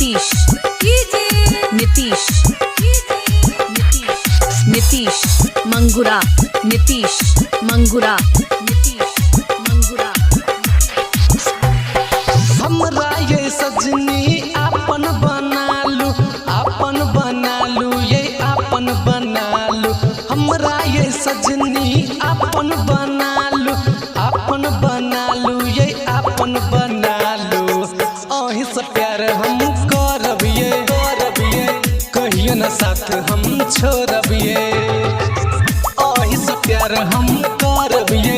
नीतीश नीतीश नीतीश मंगुरा नीतीश मंगुरा नीतीश मंगुरा। हमरा ये सजनी आपन बनालू ये आपन बनालू। हमरा ये सजनी आपन बनालू ये आपन बनालू। अहि से प्यार हम करबिए कहियो न साथ हम छोड़बिए। अहि से प्यार हम करबिए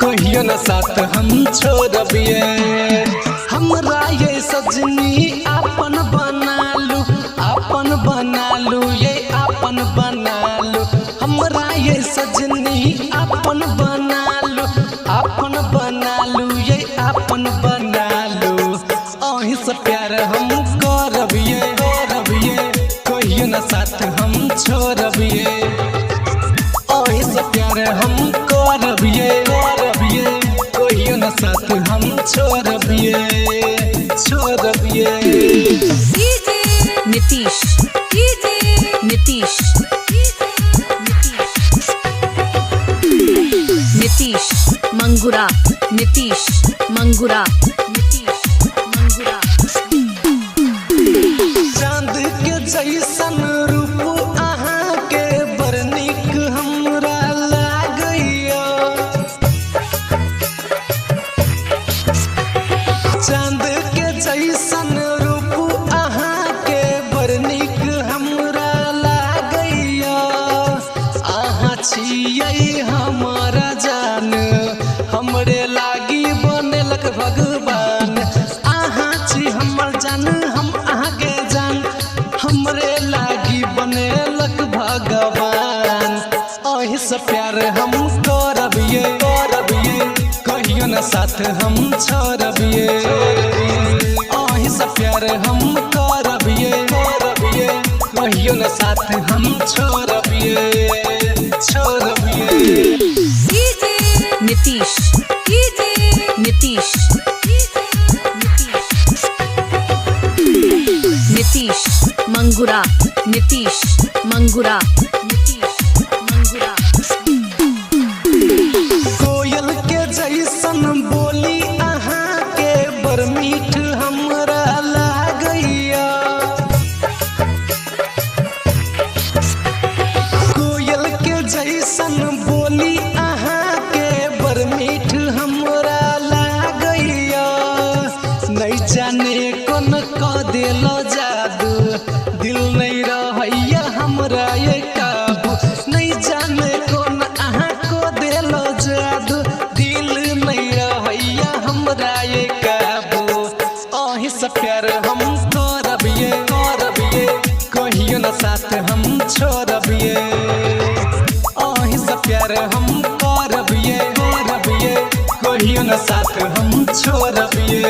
कहियो न साथ हम छोड़बिए। हमरा ये सजनी आपन बनालू ये आपन बनालू। हमरा ये सजनी आपन बनालू ये आपन बनालू। अहि से प्यार हम करबिए कहियो न साथ हम छोड़बिए। अहि से प्यार हम करबिए कहियो न साथ हम छोड़बिए। नीतीश नीतीश नीतीश मंगुरा नीतीश मंगुरा नीतीश मंगुरा। चांद के जैसन रूप अहाँ के बड़ नीक हमरा लागैया। चांद के जैसन रूप अहाँ के बड़ नीक हमरा लागैया। अहाँ छियै हमारा जान हमरे लागी बनेलक भगवान। अहाँ छी हमर जान हम अहाँ के जान हमरे लागी बनेलक भगवान। अहि से प्यार हम करबिए कहियो न साथ हम छोड़बिए। अहि से प्यार हम करबिए कहियो न साथ हम छोड़बिए। नीतीश नीतीश नीतीश मंगुरा नीतीश मंगुरा नीतीश मंगुरा। कोयल के जैसन बोली अहाँ के बड़ मीठ हमरा लागैया। कोयल के जैसन बोली अहाँ के बड़ मीठ हमरा लागैया। नहीं जाने कोन क देलो जादू दिल नहीं रहैया हमरा ये काबू। नहीं जाने कौन अहाँ को देलो जादू दिल नहीं रहैया हमरा ये काबू। अहि से प्यार हम करबिए कहियो न साथ हम छोड़बिए। अहि से प्यार हम करबिए कहियो न साथ हम छोड़बिए।